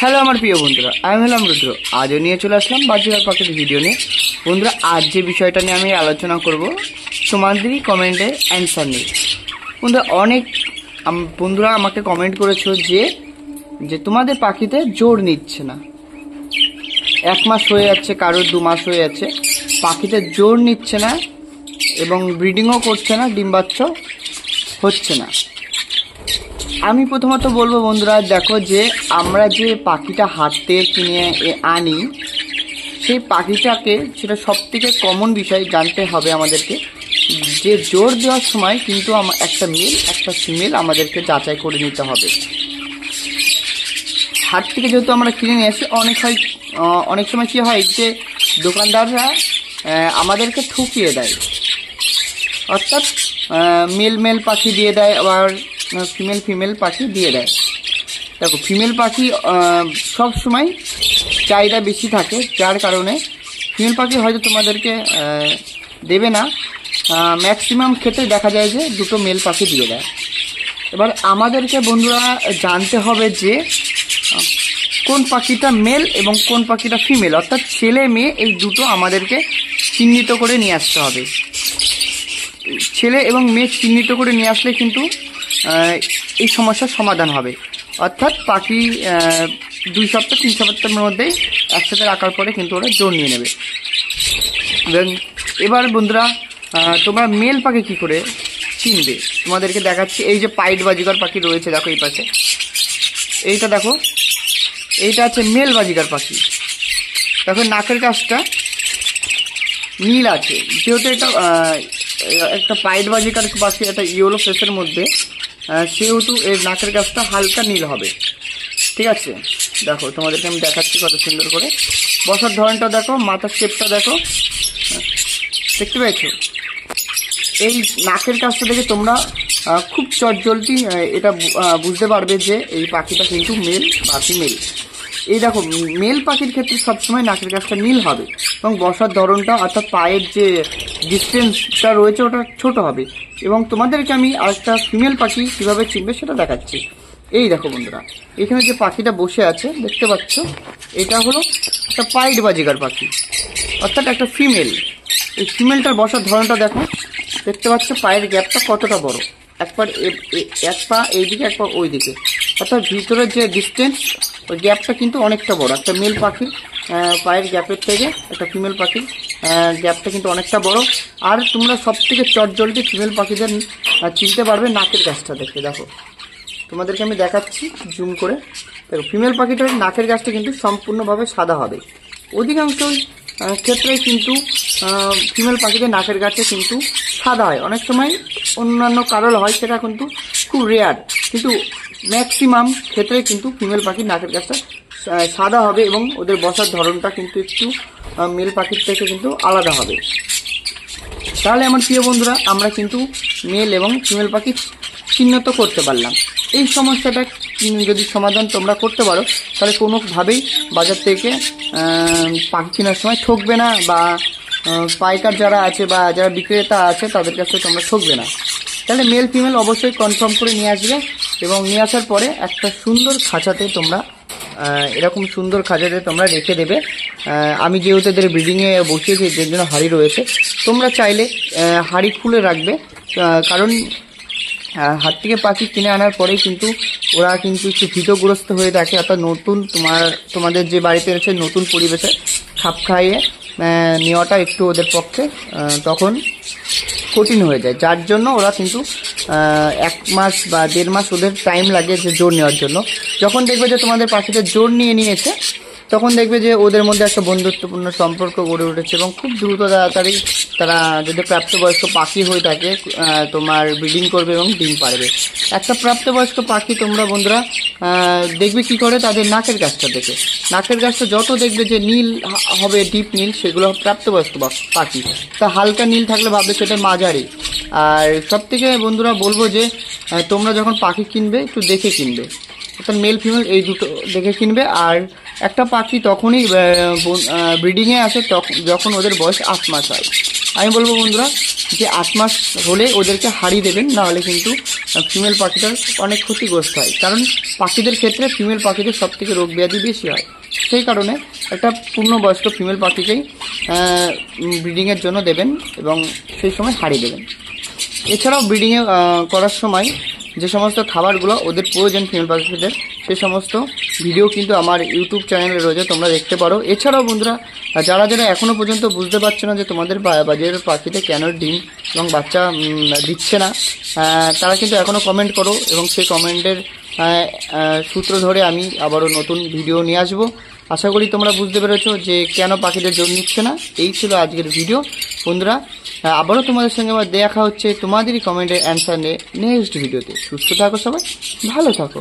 Hello আমার প্রিয় বন্ধুরা, আমি হলাম রুদ্র। আজও নিয়ে চলে আসলাম বাজিকার পাখির ভিডিও নিয়ে। বন্ধুরা, আজ যে বিষয়টা নিয়ে আমি আলোচনা করব তোমাদেরই কমেন্টে অ্যান্সার নিয়ে। বন্ধুরা আমাকে কমেন্ট করেছো যে তোমাদের পাখিতে জোর নিচ্ছে না, 1 মাস হয়ে যাচ্ছে, কারোর 2 মাস হয়ে যাচ্ছে, পাখিতে জোর নিচ্ছে না এবং ব্রিডিংও করছে না, ডিম বাচ্চা হচ্ছে না। আমি প্রথমত বলবো বন্ধুরা, দেখো যে আমরা যে পাখিটা হাত থেকে কিনে আনি, সেই পাখিটাকে, সেটা সব থেকে কমন বিষয় জানতে হবে আমাদেরকে, যে জোর দেওয়ার সময় কিন্তু একটা মেল একটা ফিমেল আমাদেরকে যাচাই করে নিতে হবে। হাট থেকে যেহেতু আমরা কিনে নিয়ে আসি, অনেক সময় কী হয় যে দোকানদাররা আমাদেরকে ঠকিয়ে দেয়, অর্থাৎ মেল পাখি দিয়ে দেয়, আবার ফিমেল পাখি দিয়ে দেয়। দেখো, ফিমেল পাখি সব সময় চাহিদা বেশি থাকে, যার কারণে ফিমেল পাখি হয়তো তোমাদেরকে দেবে না। ম্যাক্সিমাম ক্ষেত্রে দেখা যায় যে 2টো মেল পাখি দিয়ে দেয়। এবার আমাদেরকে বন্ধুরা জানতে হবে যে কোন পাখিটা মেল এবং কোন পাখিটা ফিমেল, অর্থাৎ ছেলে মেয়ে এই দুটো আমাদেরকে চিহ্নিত করে নিয়ে আসতে হবে। ছেলে এবং মেয়ে চিহ্নিত করে নিয়ে আসলে কিন্তু এই সমস্যার সমাধান হবে। অর্থাৎ পাখি 2 সপ্তাহ 3 সপ্তাহের মধ্যেই একসাথে রাখার পরে কিন্তু ওরা জোর নিয়ে নেবে। এবার বন্ধুরা, তোমরা মেল পাখি কী করে চিনবে তোমাদেরকে দেখাচ্ছি। এই যে পাইট বাজিকার পাখি রয়েছে, দেখো এই পাশে, এইটা দেখো, এইটা আছে মেল বাজিকার পাখি। দেখো নাকের কাছটা নীল আছে, যেহেতু এটা একটা পাইট বাজিকার পাখি, একটা ইয়েলো ফেসের মধ্যে, সেহেতু এর নাকের কাছটা হালকা নীল হবে। ঠিক আছে, দেখো তোমাদেরকে আমি দেখাচ্ছি কত সুন্দর করে। বসার ধরনটা দেখো, মাথার শেপটা দেখো, দেখতে পেয়েছো? এই নাকের কাছটা দেখে তোমরা খুব চটজলদি এটা বুঝতে পারবে যে এই পাখিটা কিন্তু মেল বা ফিমেল। এই দেখো, মেল পাখির ক্ষেত্রে সবসময় নাকের কাছটা নীল হবে এবং বসার ধরনটা, অর্থাৎ পায়ের যে ডিস্টেন্সটা রয়েছে ওটা ছোট হবে। এবং তোমাদেরকে আমি আরেকটা ফিমেল পাখি কীভাবে চিনবে সেটা দেখাচ্ছি। এই দেখো বন্ধুরা, এখানে যে পাখিটা বসে আছে দেখতে পাচ্ছ, এটা হলো একটা পাইট বাজিকার পাখি, অর্থাৎ একটা ফিমেল। এই ফিমেলটার বসার ধরনটা দেখো, দেখতে পাচ্ছ পায়ের গ্যাপটা কতটা বড়, এক পা এইদিকে এক পা ওই দিকে, অর্থাৎ ভিতরের যে ডিস্টেন্স, ওই গ্যাপটা কিন্তু অনেকটা বড়। একটা মেল পাখির পায়ের গ্যাপের থেকে একটা ফিমেল পাখির গ্যাপটা কিন্তু অনেকটা বড়। আর তোমরা সব থেকে চটজলদি ফিমেল পাখিদের চিনতে পারবে নাকের গাছটা দেখতে। দেখো তোমাদেরকে আমি দেখাচ্ছি জুম করে। দেখো, ফিমেল পাখিটার নাকের গাছটা কিন্তু সম্পূর্ণভাবে সাদা হবে। অধিকাংশ ক্ষেত্রে কিন্তু ফিমেল পাখিদের নাকের গাছে কিন্তু সাদা হয়, অনেক সময় অন্যান্য কারণ হয়, সেটা কিন্তু খুব রেয়ার, কিন্তু ম্যাক্সিমাম ক্ষেত্রে কিন্তু ফিমেল পাখির নাকের গাছটা সাদা হবে এবং ওদের বসার ধরনটা কিন্তু একটু মেল পাখির থেকে কিন্তু আলাদা হবে। তাহলে আমার প্রিয় বন্ধুরা, আমরা কিন্তু মেল এবং ফিমেল পাখি চিহ্নিত করতে পারলাম। এই সমস্যাটা যদি সমাধান তোমরা করতে পারো, তাহলে কোনোভাবেই বাজার থেকে পাখি কেনার সময় ঠকবে না, বা পাইকার যারা আছে বা যারা বিক্রেতা আছে তাদের কাছে তোমরা ঠকবে না। তাহলে মেল ফিমেল অবশ্যই কনফার্ম করে নিয়ে আসবে এবং নিয়ে আসার পরে একটা সুন্দর খাঁচাতে তোমরা, এরকম সুন্দর খাঁচাতে তোমরা রেখে দেবে। আমি যেহেতু এদের ব্রিডিংয়ে বসিয়েছি, এর জন্য হাঁড়ি রয়েছে, তোমরা চাইলে হাঁড়ি খুলে রাখবে, কারণ হাত থেকে পাখি কিনে আনার পরেই কিন্তু ওরা কিন্তু একটু ভীতগ্রস্ত হয়ে থাকে, অর্থাৎ তোমাদের যে বাড়িতে রয়েছে নতুন পরিবেশে খাপ খাইয়ে নেওয়াটা একটু ওদের পক্ষে তখন কঠিন হয়ে যায়, যার জন্য ওরা কিন্তু 1 মাস বা 1.5 মাস ওদের টাইম লাগে যে জোর নেওয়ার জন্য। যখন দেখবে যে তোমাদের পাখিদের জোর নিয়েছে, তখন দেখবে যে ওদের মধ্যে একটা বন্ধুত্বপূর্ণ সম্পর্ক গড়ে উঠেছে এবং খুব দ্রুত তাড়াতাড়ি তারা, যদি প্রাপ্তবয়স্ক পাখি হয়ে থাকে, তোমার ব্রিডিং করবে এবং ডিম পারবে। একটা প্রাপ্তবয়স্ক পাখি তোমরা বন্ধুরা দেখবে কি করে, তাদের নাকের গাছটা দেখে। নাকের গাছটা যত দেখবে যে নীল হবে, ডিপ নীল, সেগুলো প্রাপ্তবয়স্ক পাখি। তা হালকা নীল থাকলে ভাববে সেটা মাঝারি। আর সব থেকে বন্ধুরা বলবো যে তোমরা যখন পাখি কিনবে একটু দেখে কিনবে, অর্থাৎ মেল ফিমেল এই দুটো দেখে কিনবে। আর একটা পাখি তখনই ব্রিডিংয়ে আসে যখন ওদের বয়স 8 মাস হয়। আমি বলবো বন্ধুরা, যে 8 মাস হলে ওদেরকে হারিয়ে দেবেন, না হলে কিন্তু ফিমেল পাখিটার অনেক ক্ষতিগ্রস্ত হয়। কারণ পাখিদের ক্ষেত্রে ফিমেল পাখিদের সব থেকে রোগ ব্যাধি বেশি হয়। সেই কারণে একটা পূর্ণবয়স্ক ফিমেল পাখিকেই ব্রিডিংয়ের জন্য দেবেন এবং সেই সময় হারিয়ে দেবেন। এছাড়াও ব্রিডিংয়ে করার সময় যে সমস্ত খাবারগুলো ওদের প্রয়োজন ফিমেল পাখিদের, সে সমস্ত ভিডিও কিন্তু আমার ইউটিউব চ্যানেলে রয়েছে, তোমরা দেখতে পারো। এছাড়াও বন্ধুরা, যারা যারা এখনও পর্যন্ত বুঝতে পারছো না যে তোমাদের বাজারের পাখিতে কেন ডিম এবং বাচ্চা দিচ্ছে না, তারা কিন্তু এখনও কমেন্ট করো এবং সেই কমেন্টের সূত্র ধরে আমি আবারও নতুন ভিডিও নিয়ে আসবো। আশা করি তোমরা বুঝতে পেরেছো যে কেন পাখিদের জন্য নিচ্ছে না। এই ছিল আজকের ভিডিও বন্ধুরা। আবারও তোমাদের সঙ্গে আবার দেখা হচ্ছে তোমাদেরই কমেন্টের অ্যান্সার নিয়ে নেক্সট ভিডিওতে। সুস্থ থাকো সবাই, ভালো থাকো।